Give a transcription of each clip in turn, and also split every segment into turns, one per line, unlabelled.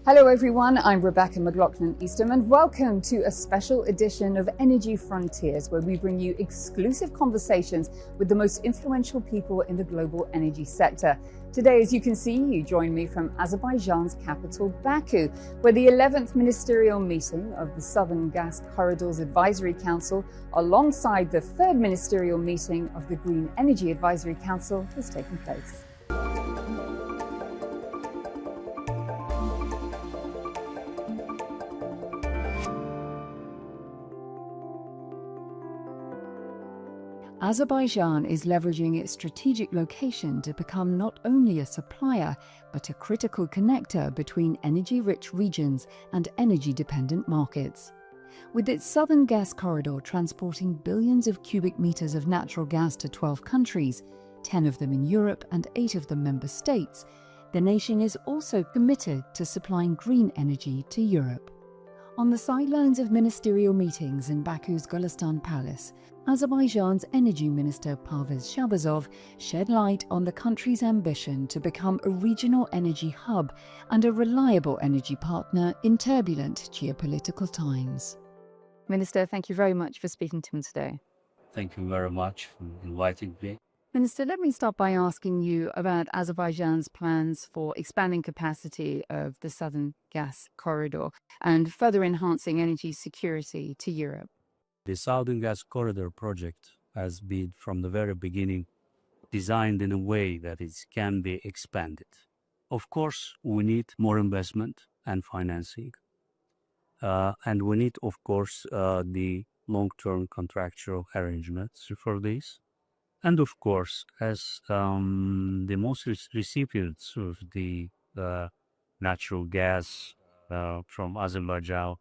Hello everyone, I'm Rebecca McLaughlin-Eastham and welcome to a special edition of Energy Frontiers, where we bring you exclusive conversations with the most influential people in the global energy sector. Today, as you can see, you join me from Azerbaijan's capital, Bakú, where the 11th ministerial meeting of the Southern Gas Corridors Advisory Council, alongside the 3rd ministerial meeting of the Green Energy Advisory Council, has taken place. Azerbaijan is leveraging its strategic location to become not only a supplier, but a critical connector between energy-rich regions and energy-dependent markets. With its southern gas corridor transporting billions of cubic meters of natural gas to 12 countries, 10 of them in Europe and 8 of them member states, the nation is also committed to supplying green energy to Europe. On the sidelines of ministerial meetings in Baku's Gulistan Palace, Azerbaijan's Energy Minister Parvez Shahbazov shed light on the country's ambition to become a regional energy hub and a reliable energy partner in turbulent geopolitical times. Minister, thank you very much for speaking to me today.
Thank you very much for inviting me.
Minister, let me start by asking you about Azerbaijan's plans for expanding capacity of the Southern Gas Corridor and further enhancing energy security to Europe.
The Southern Gas Corridor project has been from the very beginning designed in a way that it can be expanded. Of course, we need more investment and financing. And we need, of course, the long-term contractual arrangements for this. And of course, as the most recipients of the natural gas from Azerbaijan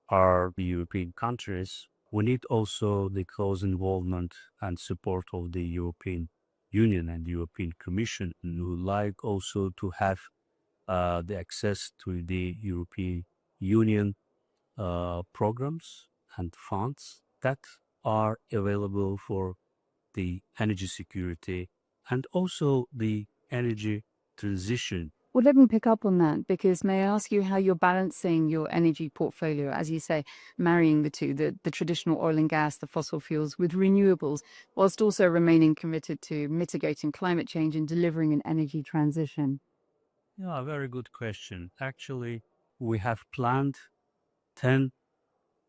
are the European countries, we need also the close involvement and support of the European Union and the European Commission, who would like also to have the access to the European Union programs and funds that are available for the energy security and also the energy transition.
Well, let me pick up on that, because may I ask you how you're balancing your energy portfolio, as you say, marrying the two, the traditional oil and gas, the fossil fuels, with renewables, whilst also remaining committed to mitigating climate change and delivering an energy transition?
Yeah, very good question. Actually, we have planned 10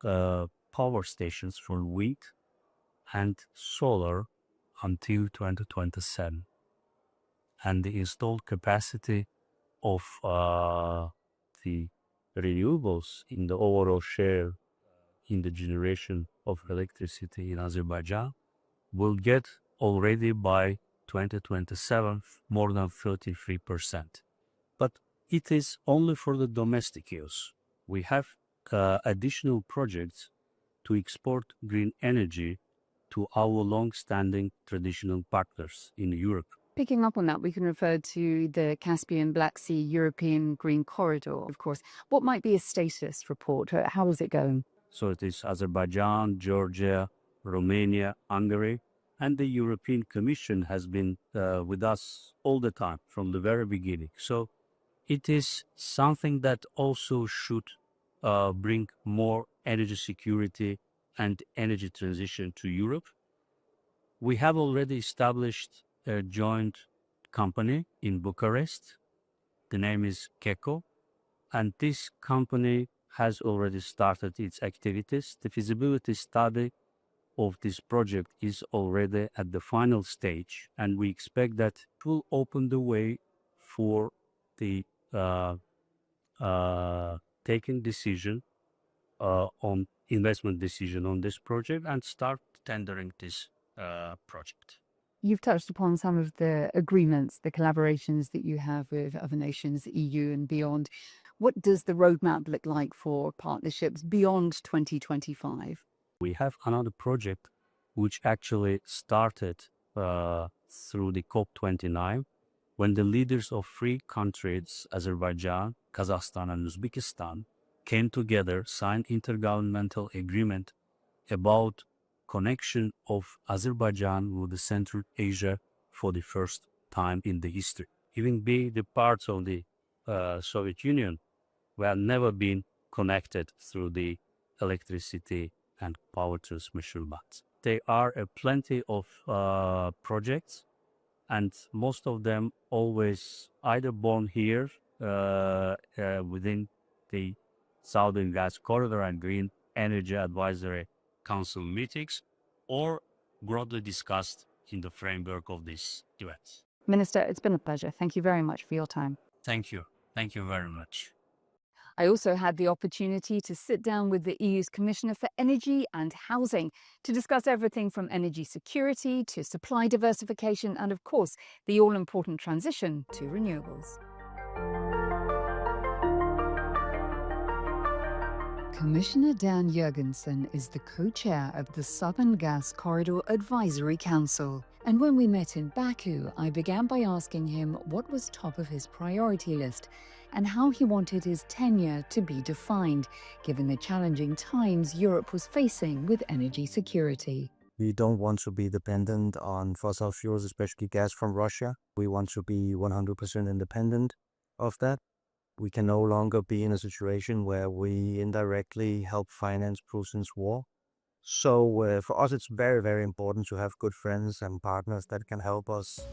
power stations for wind and solar until 2027. And the installed capacity of the renewables in the overall share in the generation of electricity in Azerbaijan will get already by 2027 more than 33%. But it is only for the domestic use. We have additional projects to export green energy to our long-standing traditional partners in Europe.
Picking up on that, we can refer to the Caspian Black Sea European Green Corridor, of course. What might be a status report? How is it going?
So it is Azerbaijan, Georgia, Romania, Hungary, and the European Commission has been with us all the time from the very beginning. So it is something that also should bring more energy security and energy transition to Europe. We have already established a joint company in Bucharest. The name is KECO, and this company has already started its activities. The feasibility study of this project is already at the final stage, and we expect that it will open the way for the taking decision on investment decision on this project and start tendering this project.
You've touched upon some of the agreements, the collaborations that you have with other nations, the EU and beyond. What does the roadmap look like for partnerships beyond 2025?
We have another project which actually started through the COP29, when the leaders of 3 countries, Azerbaijan, Kazakhstan and Uzbekistan, came together, signed intergovernmental agreement about connection of Azerbaijan with the Central Asia for the first time in the history. Even being the part of the Soviet Union, We have never been connected through the electricity and power transmission lines. There are plenty of projects, and most of them always either born here within the Southern Gas Corridor and Green Energy Advisory Council meetings, or broadly discussed in the framework of these events.
Minister, it's been a pleasure. Thank you very much for your time.
Thank you. Thank you very much.
I also had the opportunity to sit down with the EU's Commissioner for Energy and Housing to discuss everything from energy security to supply diversification and, of course, the all-important transition to renewables. Commissioner Dan Jurgensen is the co-chair of the Southern Gas Corridor Advisory Council. And when we met in Baku, I began by asking him what was top of his priority list and how he wanted his tenure to be defined, given the challenging times Europe was facing with energy security.
We don't want to be dependent on fossil fuels, especially gas from Russia. We want to be 100% independent of that. We can no longer be in a situation where we indirectly help finance Putin's war. So for us, it's very, very important to have good friends and partners that can help us.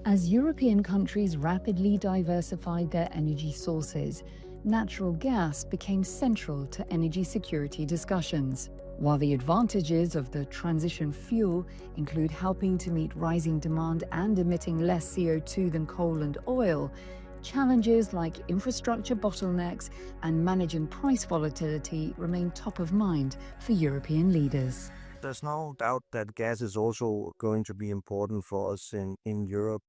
As European countries rapidly diversified their energy sources, natural gas became central to energy security discussions. While the advantages of the transition fuel include helping to meet rising demand and emitting less CO2 than coal and oil, challenges like infrastructure bottlenecks and managing price volatility remain top of mind for European leaders.
There's no doubt that gas is also going to be important for us in Europe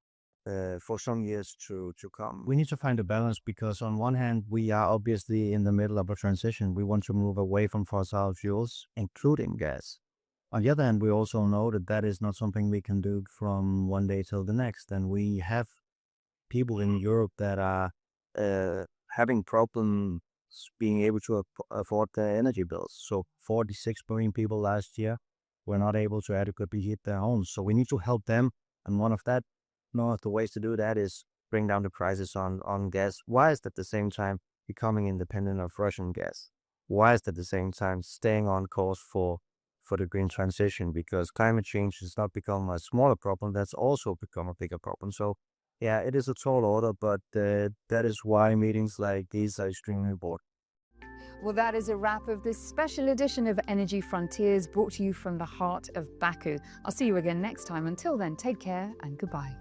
for some years to come. We need to find a balance because on one hand, we are obviously in the middle of a transition. We want to move away from fossil fuels, including gas. On the other hand, we also know that that is not something we can do from one day till the next. And we have people in Europe that are having problems being able to afford their energy bills. So 46 million people last year were not able to adequately heat their homes. So we need to help them. And one of the ways to do that is bring down the prices on gas. Why is that at the same time becoming independent of Russian gas? Why is that at the same time staying on course for the green transition? Because climate change has not become a smaller problem, that's also become a bigger problem. So yeah, it is a tall order, but that is why meetings like these are extremely important.
Well, that is a wrap of this special edition of Energy Frontiers, brought to you from the heart of Baku. I'll see you again next time. Until then, take care and goodbye.